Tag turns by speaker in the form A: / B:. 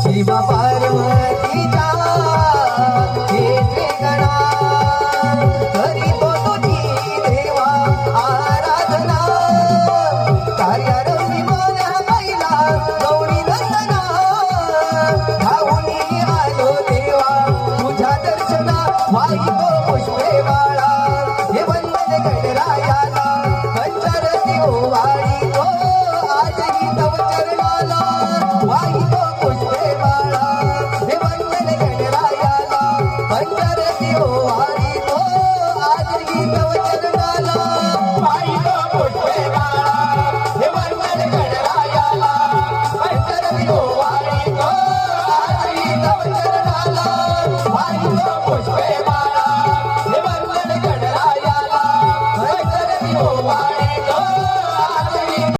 A: शिव पार्वतीचा हे गणा करीतो तुझी देवा आराधना कार्यार विमान पहिला गौरी नंदना धावून आलो देवा तुझ्या दर्शना वाहितो पुष्पे बाळा हे वंदन गणरायाला पंचरती ओवाळी तो आजही तव